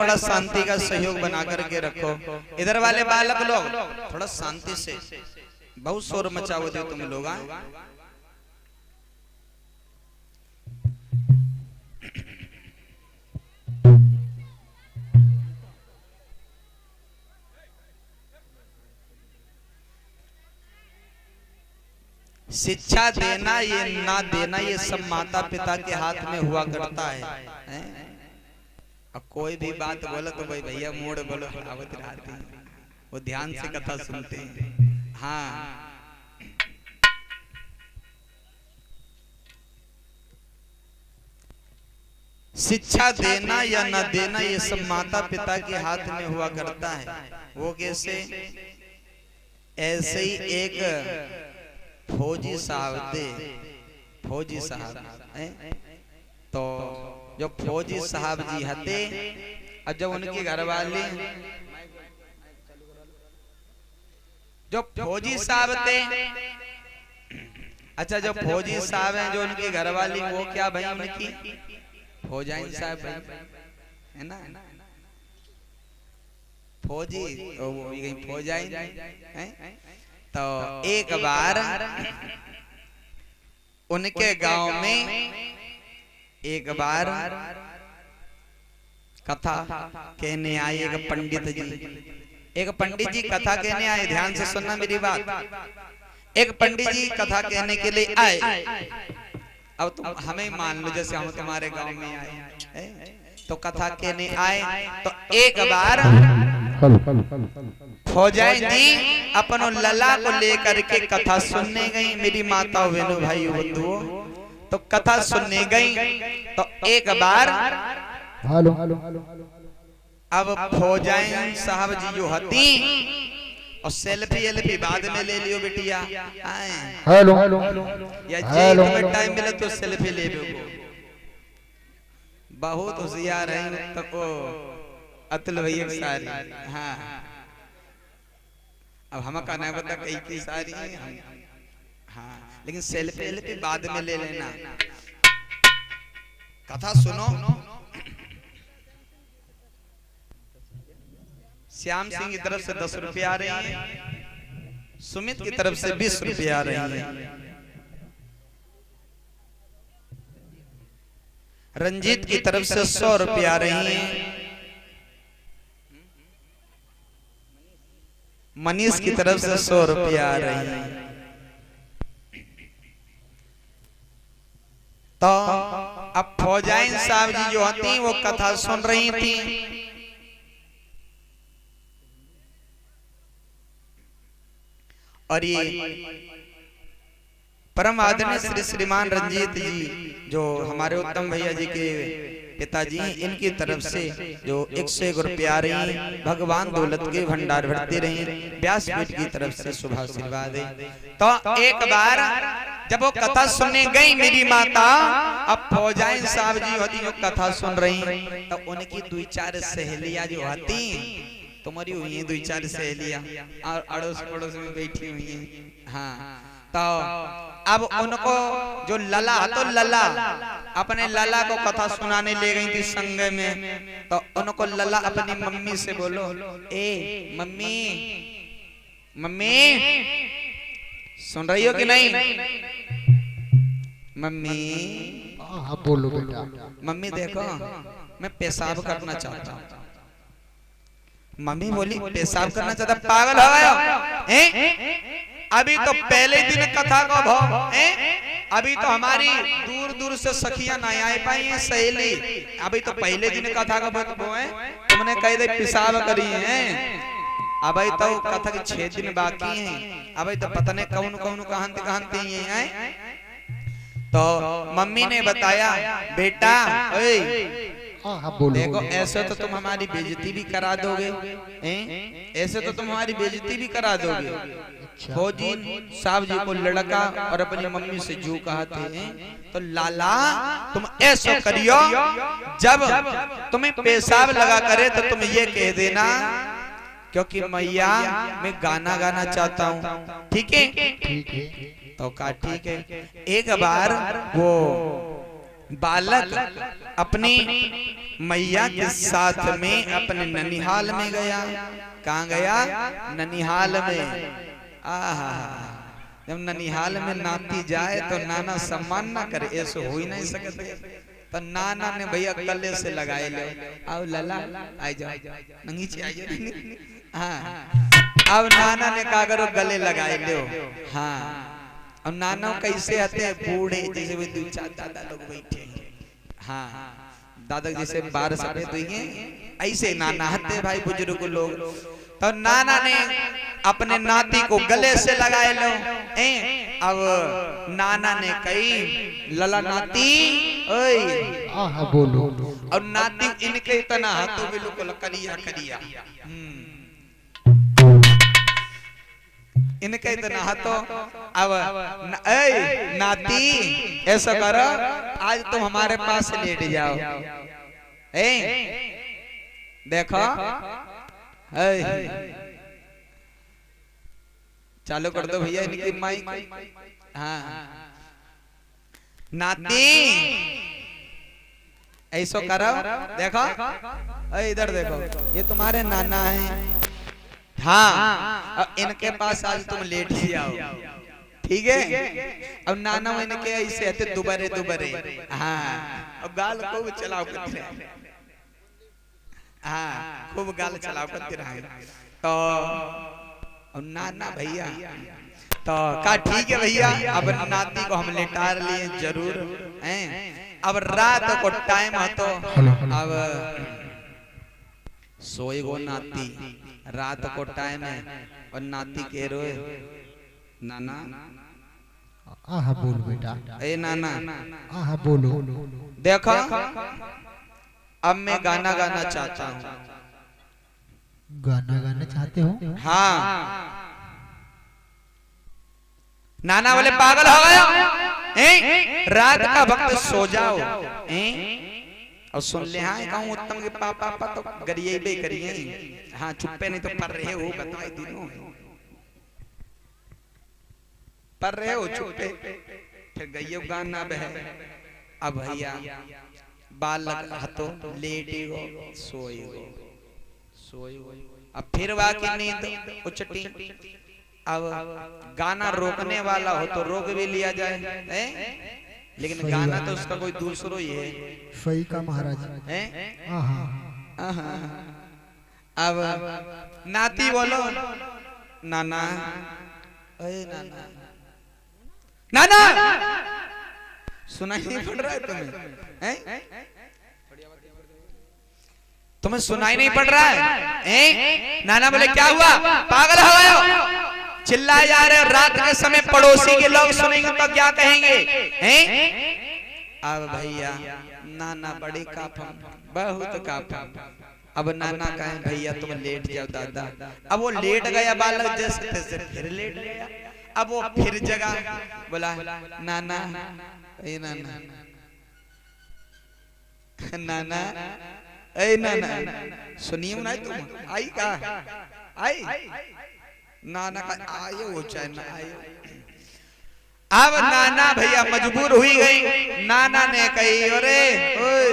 थोड़ा शांति का सहयोग बना करके रखो। इधर वाले बालक लोग थोड़ा शांति से, बहुत शोर मचाओगे तुम लोग। शिक्षा देना ये ना देना ये सब माता पिता के हाथ में हुआ करता है। अब कोई भी बात बोलो तो भाई भैया मोड़ बोलो, आवत रहती, वो ध्यान से कथा सुनते हैं। हाँ, शिक्षा देना या न देना ये सब माता पिता के हाथ में हुआ करता है। वो कैसे? ऐसे ही एक फौजी साहब थे, फौजी साहब, तो जो फौजी साहब जी हते, और जब उनके घर वाले, जो फौजी साहब थे, अच्छा जो फौजी साहब हैं, जो उनके घर वाली, वो क्या भाई उनकी फौजाइन साहब है ना, फौजी, वो फौजाइन है। तो एक बार उनके गांव में एक बार कथा कहने आए एक पंडित जी। एक पंडित जी कथा कहने आए, ध्यान से सुनना मेरी बात। एक पंडित जी कथा कहने के लिए आए। अब तुम हमें मान लो जैसे हम तुम्हारे गांव में आए, तो कथा कहने आए। तो एक बार फौजाइन जी अपनो लला को लेकर के कथा सुनने गई। मेरी माता बहनों भाइयों बंधुओं, तो कथा सुनने गई। तो एक बार अब फौजाइन साहब जी जो हती, और सेल्फी एल्फी बाद में ले लियो बेटिया, या जेल में टाइम मिले तो सेल्फी ले लो। बहुत होशियार है तो अतुल भैया सारी। हाँ, अब हम का नहीं पता कई सारी है। हाँ, लेकिन सेल्फी एल्फी बाद में ले लेना। कथा सुनो। श्याम सिंह की तरफ से 10 रुपये आ रहे हैं, सुमित की तरफ से 20 रुपये आ रहे हैं, रंजीत की तरफ से 100 रुपये आ रही हैं, मनीष की तरफ से 100 रुपये आ रही हैं। तो अब फौजाइन साहब जी जो होती वो कथा सुन रही थी। और ये परम आदरणीय श्री श्रीमान रंजीत जी जो हमारे उत्तम भैया जी के पिताजी, इनकी तरफ से जो 101 रुपये आ रही हैं, भगवान दौलत के भंडार भरते रहे। व्यासपीठ की तरफ से शुभ आशीर्वाद है। तो एक बार जब वो कथा सुनने गई मेरी माता, अब फौजाइन साहब जी होती वो कथा सुन रही, तो उनकी 2-4 सहेलियां जो आती, तुम्हारी हुई है 2-4 सहेलियां, और अड़ोस पड़ोस में बैठी हुई हैं। हाँ, तो अब उनको जो लला, तो लला अपने लला को कथा सुनाने ले गई थी संग में। तो उनको लला अपनी मम्मी से बोलो, ए मम्मी, मम्मी सुन रही हो कि नहीं? मम्मी, हाँ बोलो बेटा। मम्मी देखो मैं पेशाब करना चाहता हूँ। मम्मी बोली पेशाब करना चाहता? पागल हो गए? अभी तो पहले दिन कथा का भाव, अभी तो हमारी दूर दूर से सखियां नहीं आ पाई हैं, सहेली। अभी तो पहले दिन कथा का भाव है, तुमने कह दे पेशाब करी है। अभी तो कथा के 6 दिन बाकी हैं। अभी तो पता नहीं कौन कौन कहानते हैं। तो मम्मी ने बताया, बेटा देखो ऐसे तो तुम हमारी बेइज्जती भी करा दोगे, ऐसे तो तुम हमारी बेइज्जती भी करा दोगे। फौजी साहब जी को लड़का और अपनी मम्मी से जो कहते हैं, तो लाला तुम ऐसा करियो, जब तुम्हें पेशाब लगा करे तो तुम ये कह देना, क्योंकि मैया मैं गाना गाना चाहता हूँ। ठीक है? तो कहा ठीक है। एक बार वो बालक अपनी मैया के साथ में अपने ननिहाल में गया। कहाँ गया? ननिहाल में। आहा, जब ननिहाल में नाती जाए तो नाना सम्मान ना करे, ऐसे हो ही नहीं सकते। तो नाना ने भैया गले से लगाए लो, आओ लला आ जाओ, नीचे आ जाओ। हाँ, अब नाना ने कहा करो गले लगाए लो। हाँ, अब नाना कैसे आते बूढ़े जैसे वो दो चार दादा लोग बैठे हैं। हाँ, दादा जैसे 12 सफेद हुई हैं, ऐसे नाना हते भाई बुजुर्ग लोग। तो नाना ने अपने नाती को गले से लगाए लो। अब नाना ने कही लला नाती ओए हाँ बोलो। और नाती इनके इतना हाथों बिल्कुल करिया करिया, इनके इतना हाथों। अब नाती ऐसा करो, आज तुम हमारे पास लेट जाओ। देखो चालू कर दो भैया इनकी माइक। हाँ, नाती ऐसा करो, देखो इधर देखो, ये तुम्हारे नाना है। हाँ, अब इनके पास आज तुम लेट ही आओ, ठीक है? अब नाना इनके ऐसे आते दुबारे दुबारे। हाँ, अब गाल खूब चलाओ करते रहे। हाँ, खूब गाल चलाओ करते रहे। तो अब नाना भैया तो कहा ठीक है भैया, अब नाती को हम लेटा लिए जरूर हैं। अब रात को टाइम है तो अब सोएगो नाती, रात को टाइम है और नाती कह रोए नाना। हाँ बोलो बेटा। ए नाना हाँ बोलो। देखो अब मैं गाना गाना चाहता हूँ। गाना गाना चाहते हो? हाँ। नाना बोले पागल हो गए, रात का वक्त सो जाओ। और सुन ले, हाँ कहूँ उत्तम के पापा तो गरिए बे करिए। हाँ चुप्पे नहीं तो पढ़ रहे हो, बताए दिनों पढ़ रहे हो चुप्पे, फिर गइयो गाना बह। अब भैया बालक हतो लेटे गो सोएगो सोएगो। अब फिर वाकी नींद उचटी। अब गाना रोकने वाला हो तो रोक भी लिया जाए, लेकिन गाना तो उसका कोई दूसरो ही है। सही का महाराज है। अब नाती बोलो नाना, अरे नाना नाना, सुनाई नहीं पड़ रहा है तुम्हें? तुम्हें सुनाई नहीं पड़ रहा है? नाना बोले क्या हुआ, पागल हो गए हो? चिल्लाए जा रहे हो, रात के समय पड़ोसी के लोग सुनेंगे तो क्या कहेंगे? अब भैया नाना बड़े काफम, बहुत काफम। अब नाना कहे भैया तुम लेट जाओ दादा। अब वो लेट गया बालक जैसे तैसे, फिर लेट गया। अब वो फिर जगा, बोला नाना ए नाना नाना ए नाना, सुनियो ना तुम आई का आई? नाना का आयो हो चाहे ना आयो। अब नाना भैया मजबूर हुई गई। नाना ने कही अरे ओए,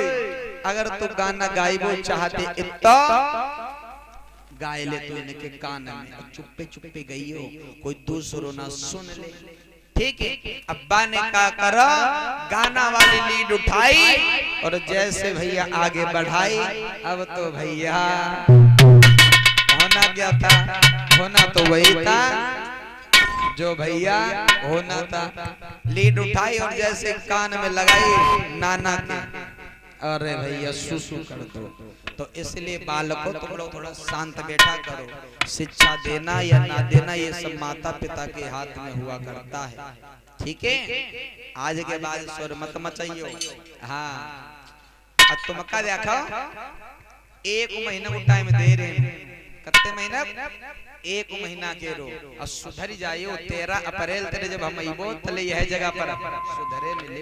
अगर तू गाना गाइबो चाहते इतना गाय ले तो इनके कान में, चुप्पे चुप्पे गई हो, कोई दूसरो ना सुन ले, ठीक है? अब्बा ने कहा करो, गाना वाली लीड उठाई और जैसे भैया आगे बढ़ाई। अब तो भैया होना क्या था, होना तो वही था जो भैया होना था। लीड उठाई और जैसे कान में लगाई नाना के, अरे भैया सुसु कर दो। तो इसलिए बालकों तुम लोग थोड़ा शांत बैठा करो। शिक्षा देना या ना देना ये सब माता पिता के हाथ में हुआ करता है, ठीक है? आज के बाद स्वर मत मचाइयो। हाँ, अब तुम का देखो 1 महीना को टाइम दे रहे हैं, कितने महीना? 1 महीना के रो और सुधर जाइयो। 13 अप्रैल तेरे जब हम आइबो तले यह जगह पर सुधरे मिले।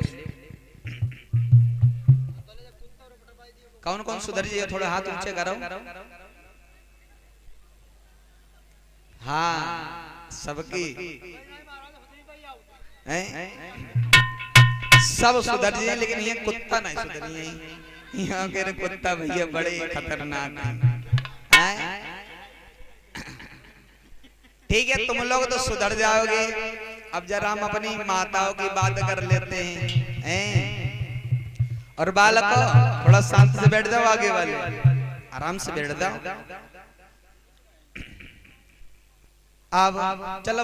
कौन कौन सुधर जाइए, थोड़ा हाथ ऊंचे करो। हाँ सबकी सब सुधर जाए लेकिन ये कुत्ता नहीं सुधरी। यहाँ के कुत्ता भैया बड़े खतरनाक हैं। ठीक है तुम लोग तो सुधर जाओगे। अब जरा हम अपनी माताओं की बात कर लेते हैं। और बालक थोड़ा शांति से बैठ जाओ, आगे वाले आराम से बैठ जाओ। अब चलो